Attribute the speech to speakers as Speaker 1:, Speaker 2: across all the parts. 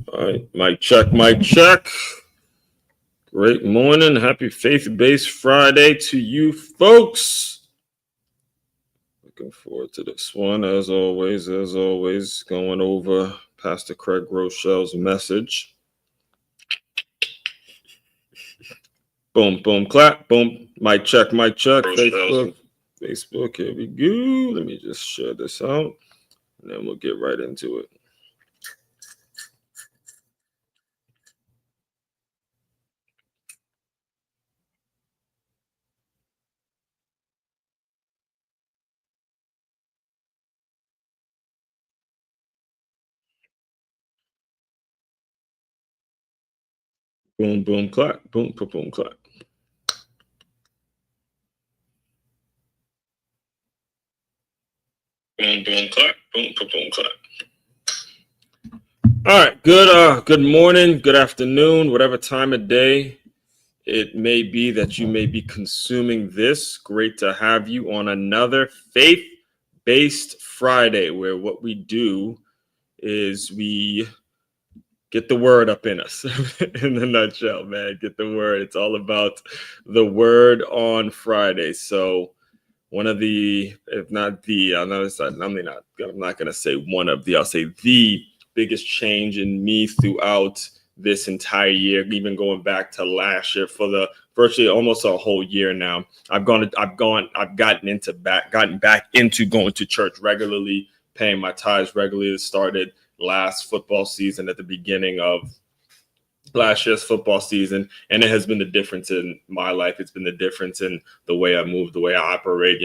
Speaker 1: All right, mic check, mic check. Great morning. Happy Faith-Based Friday to you folks. Looking forward to this one. As always, going over Pastor Craig Rochelle's message. Boom, boom, clap, boom. Mic check, mic check. Facebook, here we go. Let me just share this out, and then we'll get right into it. Boom, boom, clap, boom, boom, boom, clap. Boom, boom, clap, boom, boom, boom, clap. All right, good morning, good afternoon, whatever time of day it may be that you may be consuming this. Great to have you on another faith-based Friday, where what we do is we get the word up in us. In a nutshell, man, get the word. It's all about the word on Friday. So one of the, if not the, I'm not going to say one of the, I'll say the biggest change in me throughout this entire year, even going back to last year for the virtually almost a whole year now. I've gotten back into going to church regularly, paying my tithes regularly. It started last football season at the beginning of last year's football season, and it has been the difference in my life. It's been the difference in the way I move, the way I operate,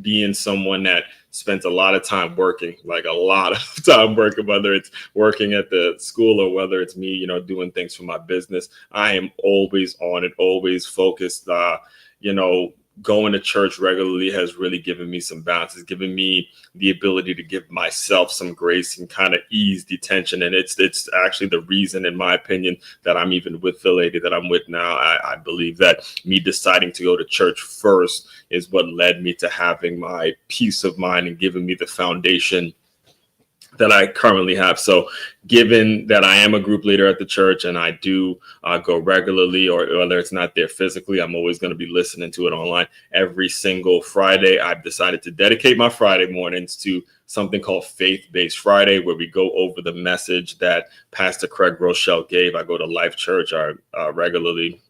Speaker 1: being someone that spends a lot of time working, like a lot of time working, whether it's working at the school or whether it's me, doing things for my business. I am always on it, always focused. Going to church regularly has really given me some balance. It's given me the ability to give myself some grace and kind of ease the tension. And it's actually the reason, in my opinion, that I'm even with the lady that I'm with now. I believe that me deciding to go to church first is what led me to having my peace of mind and giving me the foundation that I currently have. So given that I am a group leader at the church and I do go regularly, or whether it's not there physically, I'm always going to be listening to it online. Every single Friday, I've decided to dedicate my Friday mornings to something called Faith-Based Friday, where we go over the message that Pastor Craig Rochelle gave. I go to Life Church regularly.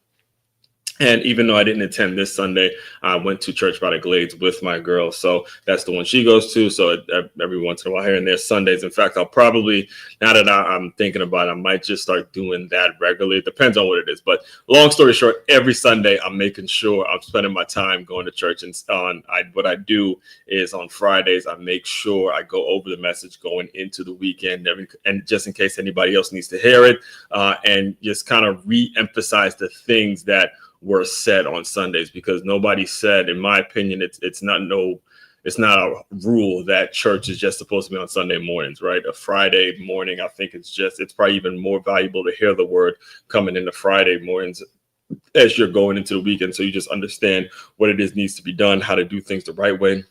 Speaker 1: And even though I didn't attend this Sunday, I went to Church by the Glades with my girl. So that's the one she goes to. So every once in a while here and there, Sundays. In fact, I'll probably, now that I'm thinking about it, I might just start doing that regularly. It depends on what it is. But long story short, every Sunday, I'm making sure I'm spending my time going to church. And what I do is on Fridays, I make sure I go over the message going into the weekend. And just in case anybody else needs to hear it, and just kind of re-emphasize the things that were said on Sundays, because nobody said, in my opinion, it's not a rule that church is just supposed to be on Sunday mornings, right? A Friday morning, I think it's probably even more valuable to hear the word coming into Friday mornings as you're going into the weekend. So you just understand what it is needs to be done, how to do things the right way,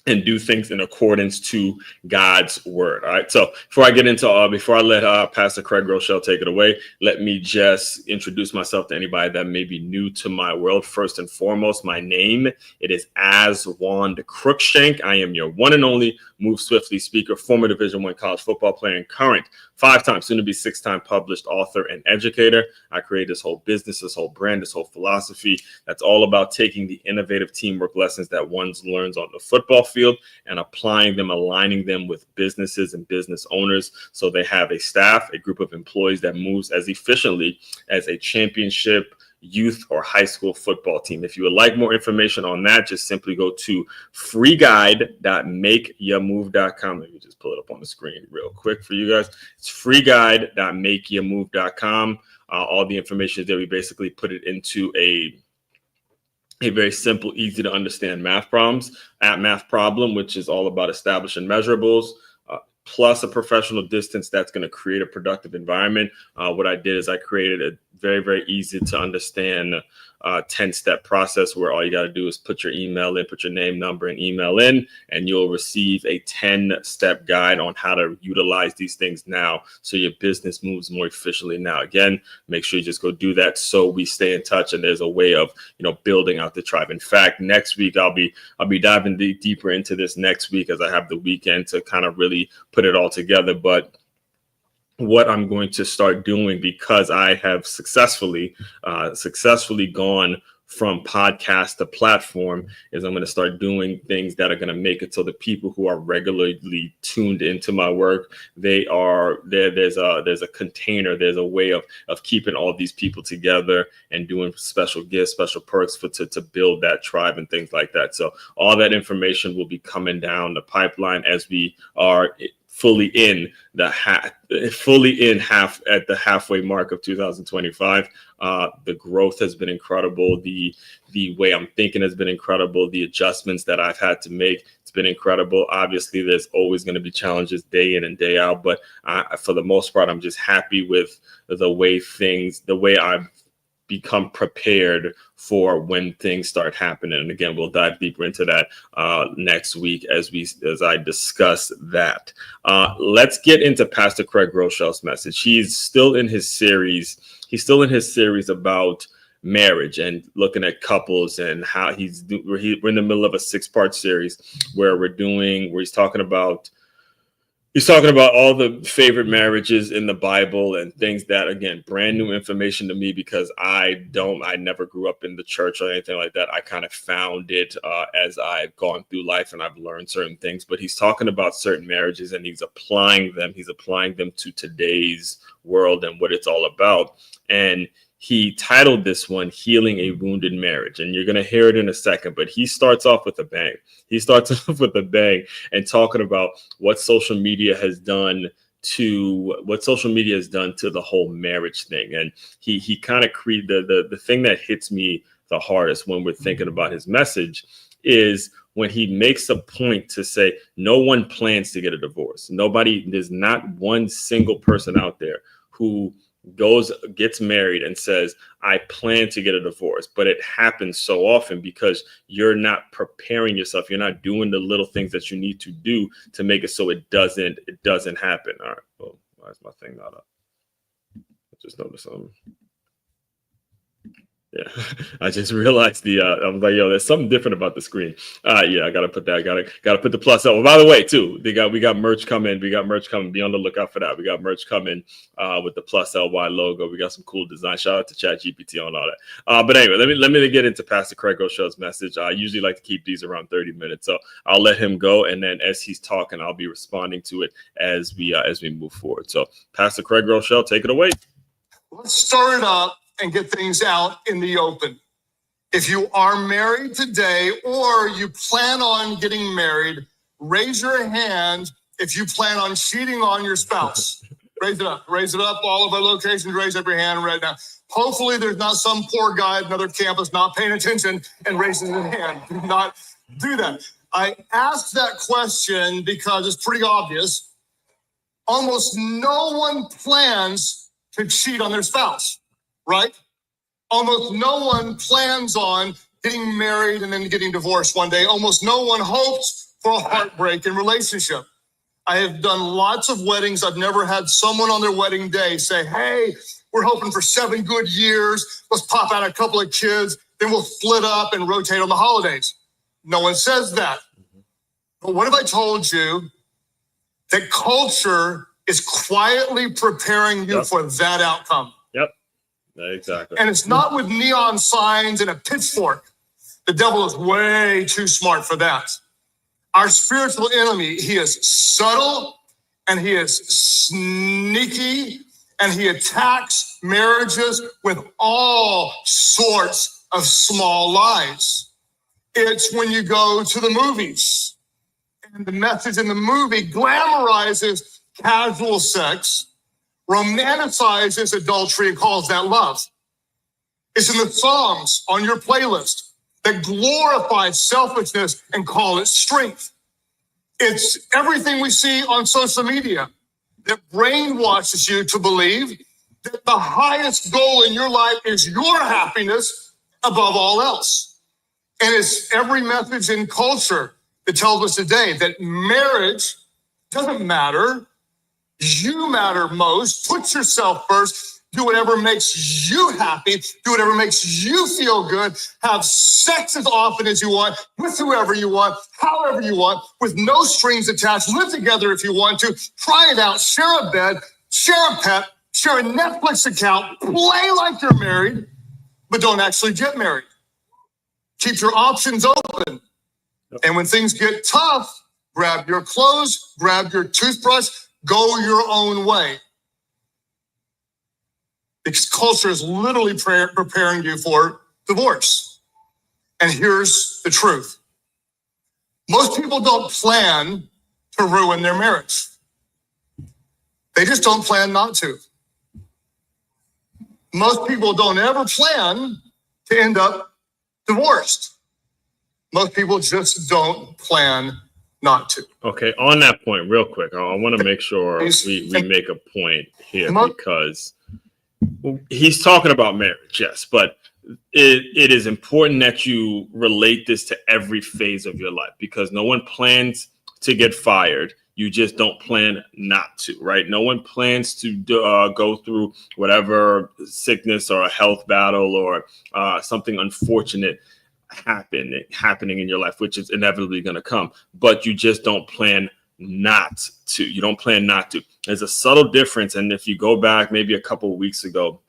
Speaker 1: and do things in accordance to God's word. All right. So before I get into, before I let Pastor Craig Rochelle take it away, let me just introduce myself to anybody that may be new to my world. First and foremost, my name, it is Aswand Crookshank. I am your one and only Move Swiftly speaker, former Division I college football player, and current 5-time, soon to be 6-time published author and educator. I created this whole business, this whole brand, this whole philosophy that's all about taking the innovative teamwork lessons that one learns on the football field and applying them, aligning them with businesses and business owners, so they have a staff, a group of employees that moves as efficiently as a championship youth or high school football team. If you would like more information on that, just simply go to freeguide.makeyourmove.com. Let me just pull it up on the screen real quick for you guys. It's freeguide.makeyourmove.com. All the information is there. We basically put it into a very simple, easy to understand math problem, which is all about establishing measurables, plus a professional distance that's going to create a productive environment. What I did is I created a very, very easy to understand 10-step process where all you got to do is put your email in, put your name, number, and email in, and you'll receive a 10-step guide on how to utilize these things now so your business moves more efficiently now. Again, make sure you just go do that so we stay in touch and there's a way of, building out the tribe. In fact, next week I'll be diving deeper into this next week as I have the weekend to kind of really put it all together. But what I'm going to start doing, because I have successfully gone from podcast to platform, is I'm going to start doing things that are going to make it so the people who are regularly tuned into my work, they are there. There's a container, there's a way of keeping all these people together and doing special gifts, special perks to build that tribe and things like that. So all that information will be coming down the pipeline as we are fully in at the halfway mark of 2025. The growth has been incredible. The way I'm thinking has been incredible. The adjustments that I've had to make, it's been incredible. Obviously, there's always going to be challenges day in and day out, but for the most part, I'm just happy with the way I've become prepared for when things start happening. And again, we'll dive deeper into that next week as I discuss that. Let's get into Pastor Craig Groeschel's message. He's still in his series about marriage and looking at couples and how we're in the middle of a 6-part series where he's talking about all the favorite marriages in the Bible and things that, again, brand new information to me because I never grew up in the church or anything like that. I kind of found it as I've gone through life and I've learned certain things. But he's talking about certain marriages and he's applying them to today's world and what it's all about. And he titled this one Healing a Wounded Marriage. And you're going to hear it in a second, but he starts off with a bang. And talking about what social media has done to the whole marriage thing. And he kind of created the thing that hits me the hardest when we're thinking about his message is when he makes a point to say no one plans to get a divorce. There's not one single person out there who gets married and says, I plan to get a divorce, but it happens so often because you're not preparing yourself. You're not doing the little things that you need to do to make it so it doesn't happen. All right. Well, why is my thing not up? I just noticed something. Yeah, I just realized I was like, yo, there's something different about the screen. Yeah, I gotta put that. Gotta put the plus up. Well, by the way, too, we got merch coming. Be on the lookout for that. We got merch coming with the plus LY logo. We got some cool design. Shout out to ChatGPT on all that. But anyway, let me get into Pastor Craig Groeschel's message. I usually like to keep these around 30 minutes, so I'll let him go, and then as he's talking, I'll be responding to it as we move forward. So, Pastor Craig Groeschel, take it away.
Speaker 2: Let's start it up and get things out in the open. If you are married today or you plan on getting married, raise your hand if you plan on cheating on your spouse. Raise it up. All of our locations, raise up your hand right now. Hopefully there's not some poor guy at another campus not paying attention and raising his hand. Do not do that. I asked that question because it's pretty obvious. Almost no one plans to cheat on their spouse. Right? Almost no one plans on getting married and then getting divorced one day. Almost no one hopes for a heartbreak in relationship. I have done lots of weddings. I've never had someone on their wedding day say, hey, we're hoping for 7 good years. Let's pop out a couple of kids. Then we'll split up and rotate on the holidays. No one says that. But what if I told you that culture is quietly preparing you for that outcome?
Speaker 1: Exactly.
Speaker 2: And it's not with neon signs and a pitchfork. The devil is way too smart for that. Our spiritual enemy, he is subtle and he is sneaky and he attacks marriages with all sorts of small lies. It's when you go to the movies and the message in the movie glamorizes casual sex, romanticizes adultery and calls that love. It's in the songs on your playlist that glorify selfishness and call it strength. It's everything we see on social media that brainwashes you to believe that the highest goal in your life is your happiness above all else. And it's every message in culture that tells us today that marriage doesn't matter. You matter most. Put yourself first. Do whatever makes you happy. Do whatever makes you feel good. Have sex as often as you want, with whoever you want, however you want, with no strings attached. Live together if you want to. Try it out. Share a bed. Share a pet. Share a Netflix account. Play like you're married, but don't actually get married. Keep your options open. And when things get tough, grab your clothes, grab your toothbrush, go your own way. Because culture is literally preparing you for divorce. And here's the truth. Most people don't plan to ruin their marriage. They just don't plan not to. Most people don't ever plan to end up divorced. Most people just don't plan not to.
Speaker 1: Okay, on that point, real quick, I want to make sure we make a point here, because he's talking about marriage, yes, but it is important that you relate this to every phase of your life, because no one plans to get fired. You just don't plan not to, right? No one plans to go through whatever sickness or a health battle or something unfortunate happening in your life, which is inevitably going to come. But you just don't plan not to. You don't plan not to. There's a subtle difference. And if you go back maybe a couple of weeks ago,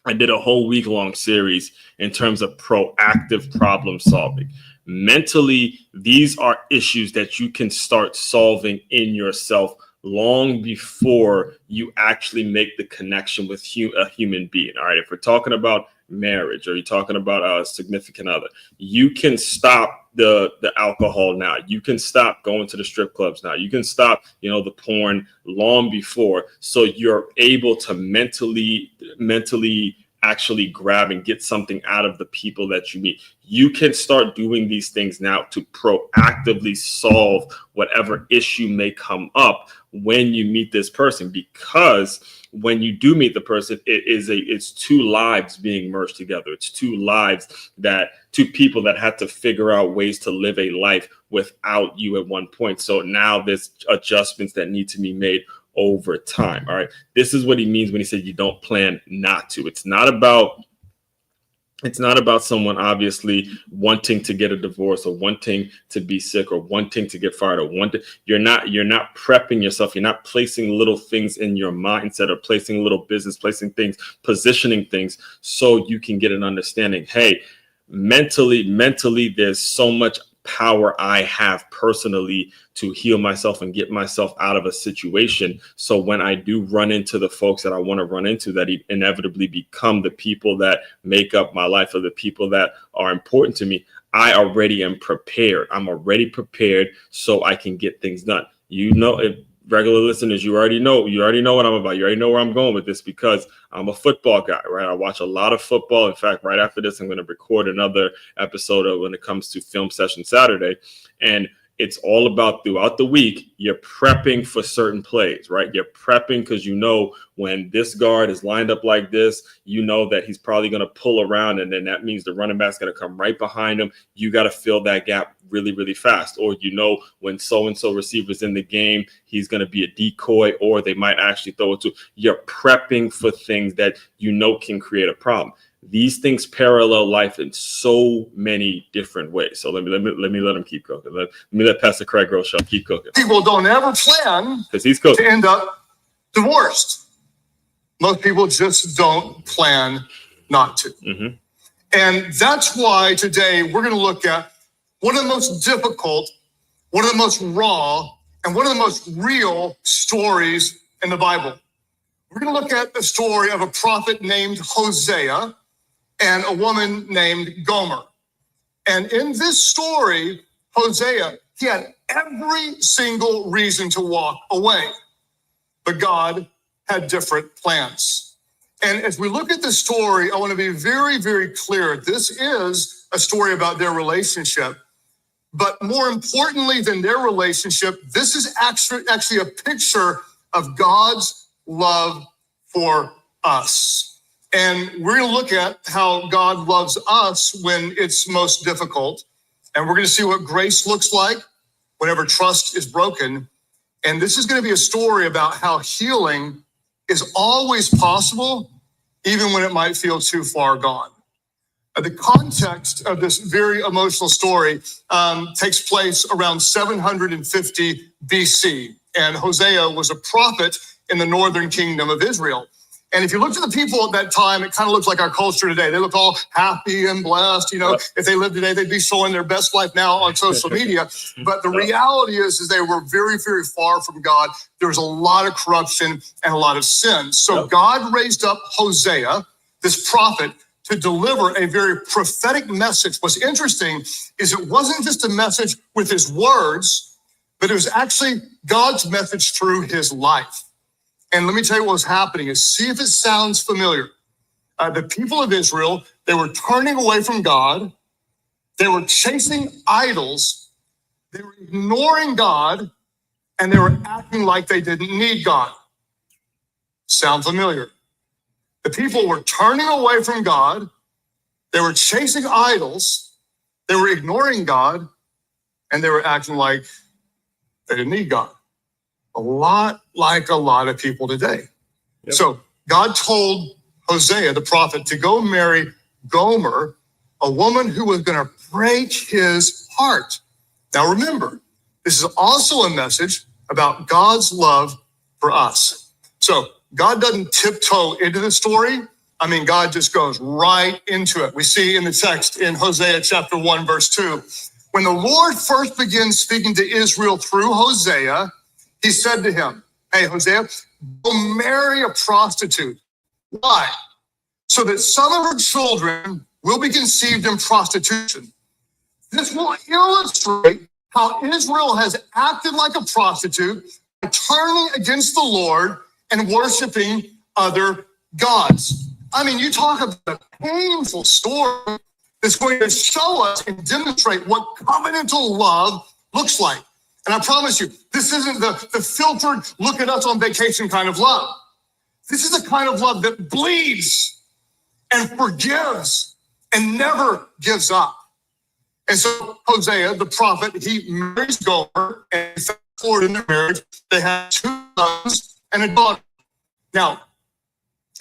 Speaker 1: I did a whole week-long series in terms of proactive problem solving. Mentally, these are issues that you can start solving in yourself long before you actually make the connection with a human being. All right, if we're talking about marriage, or you're talking about a significant other, you can stop the alcohol now. You can stop going to the strip clubs now. You can stop, the porn long before, so you're able to mentally actually grab and get something out of the people that you meet. You can start doing these things now to proactively solve whatever issue may to when you meet this person, because when you do meet the person, it's two lives being merged together. It's two people that had to figure out ways to live a life without you at one point. So now there's adjustments that need to be made over time. All right. This is what he means when he said you don't plan not to. It's not about someone obviously wanting to get a divorce, or wanting to be sick, or wanting to get fired, or you're not prepping yourself. You're not placing little things in your mindset, or placing little business, positioning things so you can get an understanding. Hey, mentally, there's so much power I have personally to heal myself and get myself out of a situation. So when I do run into the folks that I want to run into, that inevitably become the people that make up my life, or the people that are important to me, I already am prepared. I'm already prepared so I can get things done. If regular listeners, you already know what I'm about. You already know where I'm going with this, because I'm a football guy, right? I watch a lot of football. In fact, right after this, I'm going to record another episode of when it comes to Film Session Saturday. And it's all about, throughout the week, you're prepping for certain plays, right? You're prepping because when this guard is lined up like this, that he's probably going to pull around, and then that means the running back's going to come right behind him. You got to fill that gap really, really fast. Or when so-and-so receiver's in the game, he's going to be a decoy, or they might actually throw it to. You're prepping for things that can create a problem. These things parallel life in so many different ways. So let me let him keep cooking. Let me let Pastor Craig Groeschel keep cooking.
Speaker 2: People don't ever plan
Speaker 1: because he's cooking
Speaker 2: to end up divorced. Most people just don't plan not to. Mm-hmm. And that's why today we're going to look at one of the most difficult, one of the most raw, and one of the most real stories in the Bible. We're going to look at the story of a prophet named Hosea and a woman named Gomer. And in this story, Hosea, he had every single reason to walk away, but God had different plans. And as we look at the story, I want to be very, very clear. This is a story about their relationship. But more importantly than their relationship, this is actually a picture of God's love for us. And we're going to look at how God loves us when it's most difficult. And we're going to see what grace looks like whenever trust is broken. And this is going to be a story about how healing is always possible, even when it might feel too far gone. The context of this very emotional story takes place around 750 BC. And Hosea was a prophet in the northern kingdom of Israel. And if you looked at the people at that time, it kind of looks like our culture today. They look all happy and blessed. You know, if they lived today, they'd be showing their best life now on social media. But the reality is they were very, very far from God. There was a lot of corruption and a lot of sin. So God raised up Hosea, this prophet, to deliver a very prophetic message. What's interesting is it wasn't just a message with his words, but it was actually God's message through his life. And let me tell you what was happening is see if it sounds familiar. The people of Israel, they were turning away from God. They were chasing idols. They were ignoring God, and they were acting like they didn't need God. Sound familiar? The people were turning away from God. They were chasing idols. They were ignoring God, and they were acting like they didn't need God. A lot like a lot of people today. So God told Hosea, the prophet, to go marry Gomer, a woman who was going to break his heart. Now remember, this is also a message about God's love for us. So God doesn't tiptoe into the story. I mean, God just goes right into it. We see in the text in Hosea chapter 1, verse 2, when the Lord first begins speaking to Israel through Hosea, he said to him, hey, Hosea, go marry a prostitute. Why? So that some of her children will be conceived in prostitution. This will illustrate how Israel has acted like a prostitute, turning against the Lord and worshiping other gods. I mean, you talk about a painful story that's going to show us and demonstrate what covenantal love looks like. And I promise you, this isn't the filtered, look at us on vacation kind of love. This is the kind of love that bleeds and forgives and never gives up. And so Hosea, the prophet, he marries Gomer, and fast forward in their marriage, they have 2 sons and a daughter. Now,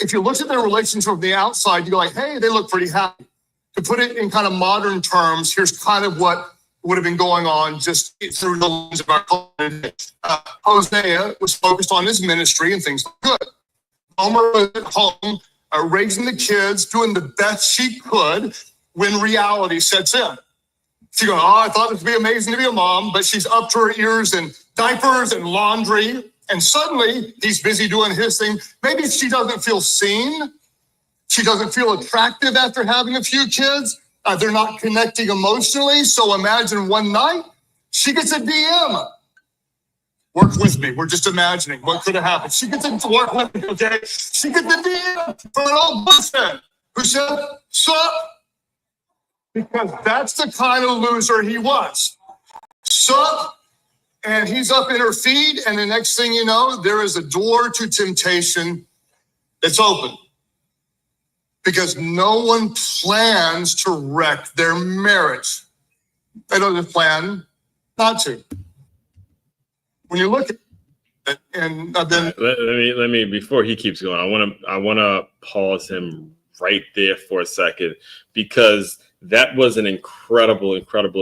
Speaker 2: if you look at their relationship from the outside, you go like, hey, they look pretty happy. To put it in kind of modern terms, here's kind of what would have been going on just through the lens of our culture. Hosea was focused on his ministry and things were good. Gomer was at home, raising the kids, doing the best she could when reality sets in. She goes, oh, I thought it would be amazing to be a mom, but she's up to her ears in diapers and laundry. And suddenly he's busy doing his thing. Maybe she doesn't feel seen. She doesn't feel attractive after having a few kids. They're not connecting emotionally. So imagine one night she gets a DM. Work with me. We're just imagining what could have happened. She gets into work with me, okay? She gets a DM from an old boyfriend who said, sup? Because that's the kind of loser he was. Sup? And he's up in her feed, and the next thing you know, there is a door to temptation that's open. Because no one plans to wreck their marriage. They don't just plan not to. When you look at it, and then
Speaker 1: let me before he keeps going, I wanna pause him right there for a second, because that was an incredible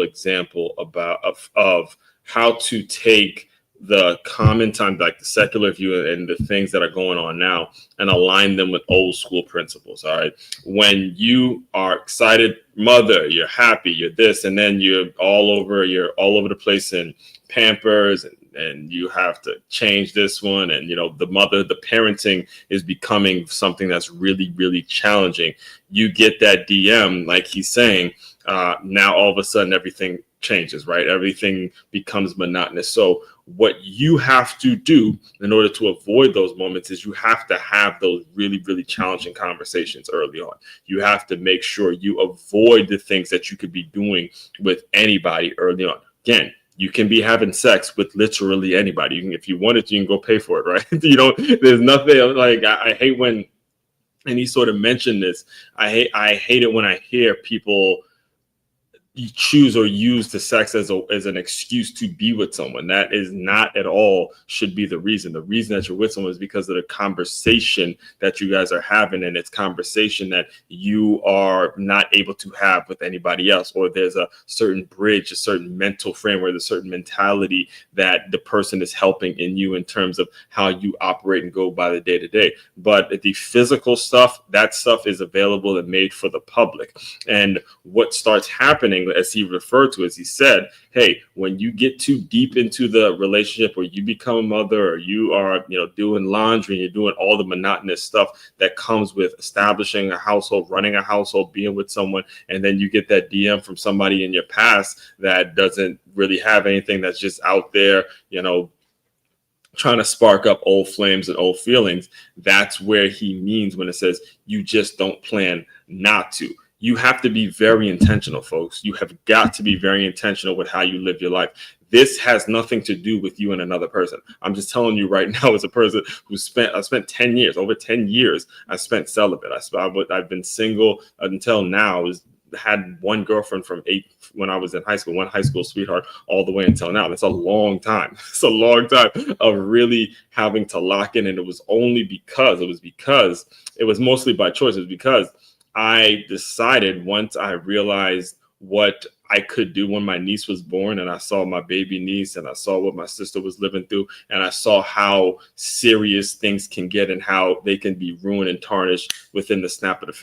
Speaker 1: example of how to take the common time, like the secular view and the things that are going on now, and align them with old school principles. All right. When you are excited, mother, you're happy, you're this, and then you're all over the place in Pampers, and you have to change this one. And, you know, the parenting is becoming something that's really, really challenging. You get that DM, like he's saying, now all of a sudden everything changes, right? Everything becomes monotonous. So what you have to do in order to avoid those moments is you have to have those really, really challenging conversations early on. You have to make sure you avoid the things that you could be doing with anybody early on. Again, you can be having sex with literally anybody. You can, if you wanted to, you can go pay for it, right? You know, there's nothing like, I hate when And he sort of mentioned this. I hate it when I hear people you choose or use the sex as an excuse to be with someone. That is not at all should be the reason. The reason that you're with someone is because of the conversation that you guys are having, and it's conversation that you are not able to have with anybody else, or there's a certain bridge, a certain mental framework, a certain mentality that the person is helping in you in terms of how you operate and go by the day to day. But the physical stuff, that stuff is available and made for the public. And what starts happening, as he referred to, as he said, hey, when you get too deep into the relationship, or you become a mother, or you are, doing laundry, and you're doing all the monotonous stuff that comes with establishing a household, running a household, being with someone, and then you get that DM from somebody in your past that doesn't really have anything, that's just out there, trying to spark up old flames and old feelings. That's where he means when it says you just don't plan not to. You have to be very intentional, folks. You have got to be very intentional with how you live your life. This has nothing to do with you and another person. I'm just telling you right now, as a person who I spent 10 years, over 10 years, I spent celibate. I've been single until now. Had one girlfriend from 8 when I was in high school, one high school sweetheart, all the way until now. That's a long time. It's a long time of really having to lock in. And it was mostly by choice. It was because I decided, once I realized what I could do when my niece was born, and I saw my baby niece, and I saw what my sister was living through, and I saw how serious things can get and how they can be ruined and tarnished within the snap of the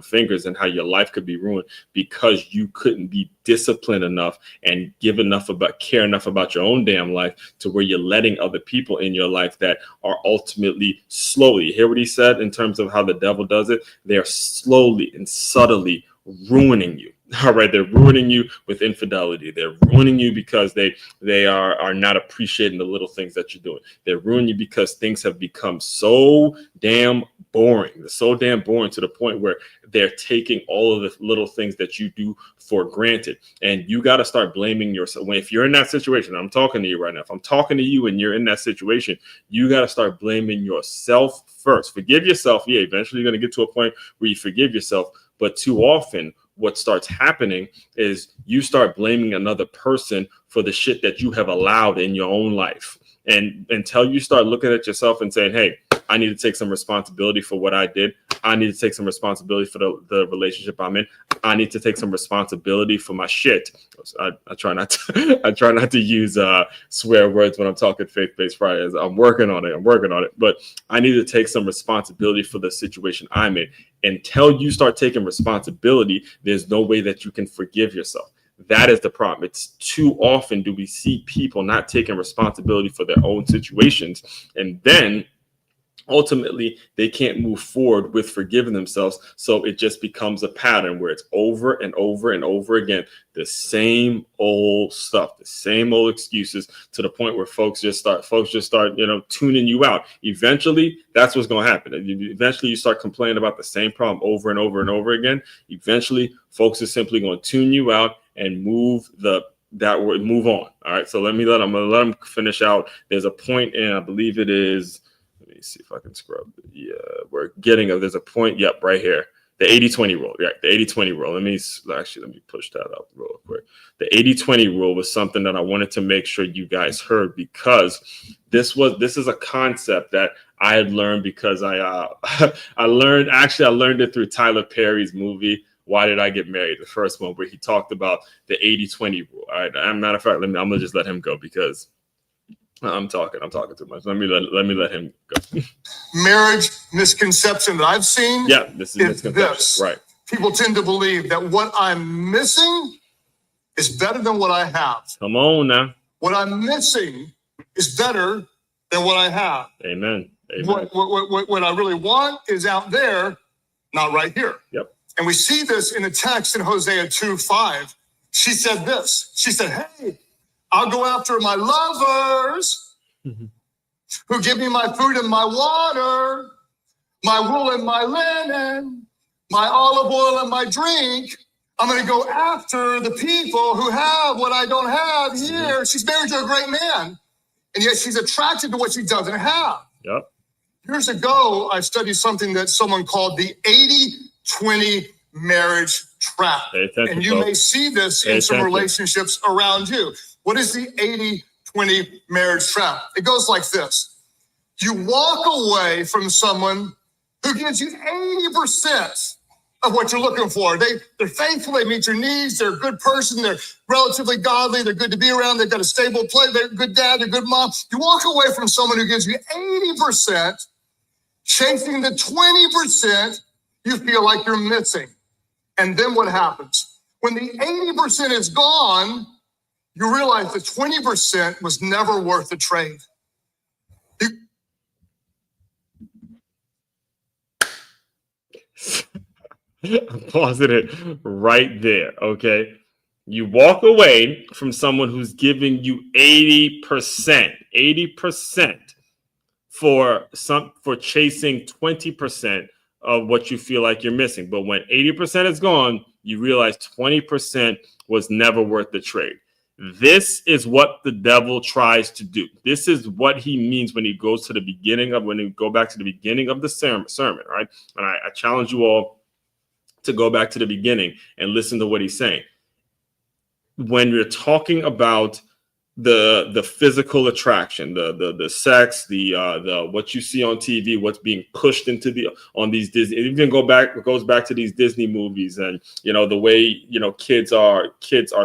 Speaker 1: fingers, and how your life could be ruined because you couldn't be disciplined enough and care enough about your own damn life, to where you're letting other people in your life that are ultimately slowly, you hear what he said in terms of how the devil does it? They're slowly and subtly ruining you. All right, they're ruining you with infidelity. They're ruining you because they are not appreciating the little things that you're doing. They're ruining you because things have become so damn boring. They're so damn boring to the point where they're taking all of the little things that you do for granted. And you got to start blaming yourself. If you're in that situation, I'm talking to you right now. If I'm talking to you and you're in that situation, you got to start blaming yourself first. Forgive yourself. Yeah, eventually you're going to get to a point where you forgive yourself. But too often, what starts happening is you start blaming another person for the shit that you have allowed in your own life. And until you start looking at yourself and saying, hey, I need to take some responsibility for what I did. I need to take some responsibility for the relationship I'm in. I need to take some responsibility for my shit. I try not to use swear words when I'm talking Faith-Based Fridays. I'm working on it. But I need to take some responsibility for the situation I'm in. Until you start taking responsibility, there's no way that you can forgive yourself. That is the problem. It's too often do we see people not taking responsibility for their own situations, and then ultimately they can't move forward with forgiving themselves. So it just becomes a pattern where it's over and over and over again, the same old stuff, the same old excuses, to the point where folks just start, tuning you out. Eventually, that's what's going to happen. Eventually, you start complaining about the same problem over and over and over again. Eventually, folks are simply going to tune you out and move on. All right. So I'm going to let them finish out. There's a point in, I believe it is, let me see if I can scrub. Yeah, there's a point. Yep, right here. The 80-20 rule. Yeah, the 80-20 rule. Let me push that up real quick. The 80-20 rule was something that I wanted to make sure you guys heard, because this is a concept that I had learned because I learned it through Tyler Perry's movie, Why Did I Get Married? The first one, where he talked about the 80-20 rule. All right. As a matter of fact, I'm gonna just let him go because I'm talking too much. Let me let him go.
Speaker 2: Marriage misconception that I've seen.
Speaker 1: Yeah, this is misconception. Right.
Speaker 2: People tend to believe that what I'm missing is better than what I have.
Speaker 1: Come on now.
Speaker 2: What I'm missing is better than what I have.
Speaker 1: Amen.
Speaker 2: What I really want is out there, not right here.
Speaker 1: Yep.
Speaker 2: And we see this in the text in Hosea 2:5. She said this. She said, hey, I'll go after my lovers who give me my food and my water, my wool and my linen, my olive oil and my drink. I'm going to go after the people who have what I don't have here. She's married to a great man, and yet she's attracted to what she doesn't have.
Speaker 1: Yep.
Speaker 2: Years ago, I studied something that someone called the 80-20 marriage trap. And you may see this in some relationships around you. What is the 80-20 marriage trap? It goes like this. You walk away from someone who gives you 80% of what you're looking for. They're faithful, they meet your needs, they're a good person, they're relatively godly, they're good to be around, they've got a stable place, they're a good dad, they're a good mom. You walk away from someone who gives you 80%, chasing the 20% you feel like you're missing. And then what happens? When the 80% is gone, you realize the 20% was never worth the trade.
Speaker 1: I'm pausing it right there, okay? You walk away from someone who's giving you 80% for chasing 20% of what you feel like you're missing. But when 80% is gone, you realize 20% was never worth the trade. This is what the devil tries to do. This is what he means when he goes to the beginning of, when you go back to the beginning of the sermon, right? And I challenge you all to go back to the beginning and listen to what he's saying. When you're talking about the physical attraction, the sex, the what you see on TV, what's being pushed into on these Disney, it even goes back to these Disney movies, and the way kids are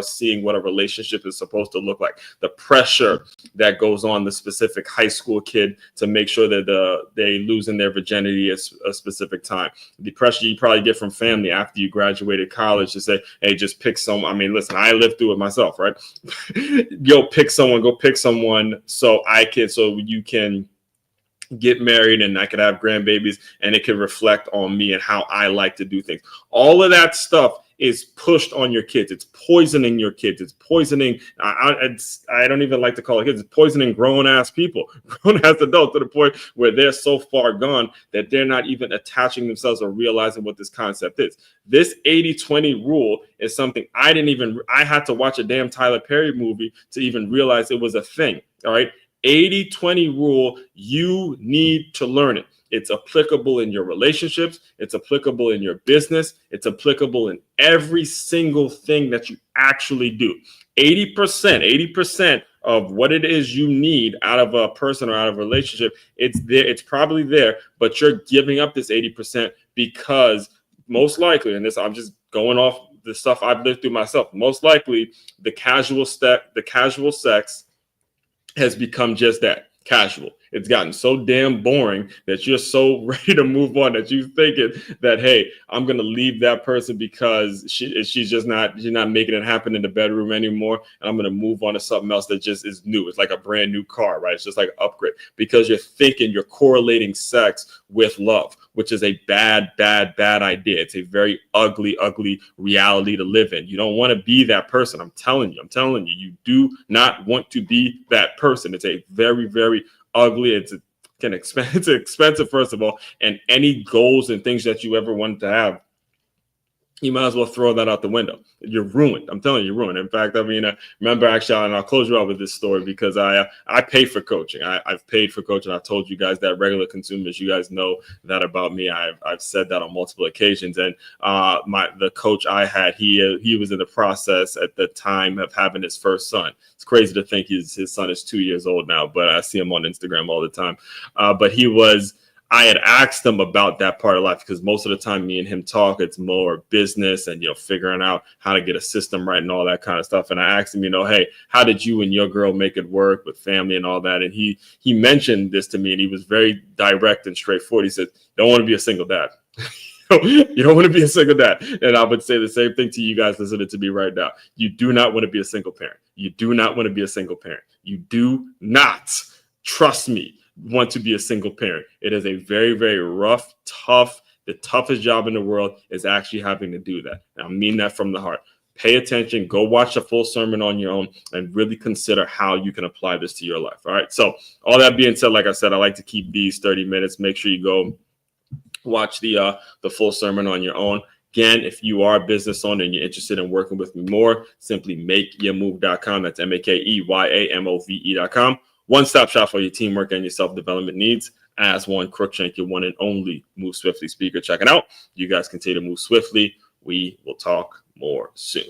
Speaker 1: seeing what a relationship is supposed to look like, the pressure that goes on the specific high school kid to make sure that they losing their virginity at a specific time, the pressure you probably get from family after you graduated college to say, hey, just pick some. I mean, listen, I lived through it myself, right? Go pick someone so you can get married and I could have grandbabies and it can reflect on me and how I like to do things. All of that stuff is pushed on your kids. It's poisoning your kids. It's poisoning. I don't even like to call it kids. It's poisoning grown-ass people, grown-ass adults, to the point where they're so far gone that they're not even attaching themselves or realizing what this concept is. This 80-20 rule is something I had to watch a damn Tyler Perry movie to even realize it was a thing. All right. 80-20 rule. You need to learn it. It's applicable in your relationships. It's applicable in your business. It's applicable in every single thing that you actually do. 80% of what it is you need out of a person or out of a relationship, it's there. It's probably there, but you're giving up this 80% because most likely, and this I'm just going off the stuff I've lived through myself, most likely the casual sex has become just that, casual. It's gotten so damn boring that you're so ready to move on that you're thinking that, hey, I'm going to leave that person because she's not making it happen in the bedroom anymore. And I'm going to move on to something else that just is new. It's like a brand new car, right? It's just like an upgrade because you're correlating sex with love, which is a bad idea. It's a very ugly reality to live in. You don't want to be that person. I'm telling you, you do not want to be that person. It's a very, very ugly. It's expensive, first of all, and any goals and things that you ever wanted to have, you might as well throw that out the window. You're ruined. I'm telling you, you're ruined. In fact, remember actually, and I'll close you out with this story because I pay for coaching. I've paid for coaching. I've told you guys that, regular consumers. You guys know that about me. I've said that on multiple occasions. And the coach I had, he was in the process at the time of having his first son. It's crazy to think his son is 2 years old now, but I see him on Instagram all the time. But I had asked him about that part of life because most of the time me and him talk, it's more business and, figuring out how to get a system right and all that kind of stuff. And I asked him, hey, how did you and your girl make it work with family and all that? And he mentioned this to me and he was very direct and straightforward. He said, don't want to be a single dad. You don't want to be a single dad. And I would say the same thing to you guys listening to me right now. You do not want to be a single parent. You do not want to be a single parent. You do not, trust me, want to be a single parent. It is a very, very rough, tough, the toughest job in the world is actually having to do that. And I mean that from the heart. Pay attention, go watch a full sermon on your own and really consider how you can apply this to your life. All right. So all that being said, like I said, I like to keep these 30 minutes. Make sure you go watch the full sermon on your own. Again, if you are a business owner and you're interested in working with me more, simply makeyourmove.com. That's MakeYamove.com. one-stop shop for your teamwork and your self-development needs. As one, Crookshank, your one and only Move Swiftly speaker. Check it out. You guys continue to move swiftly. We will talk more soon.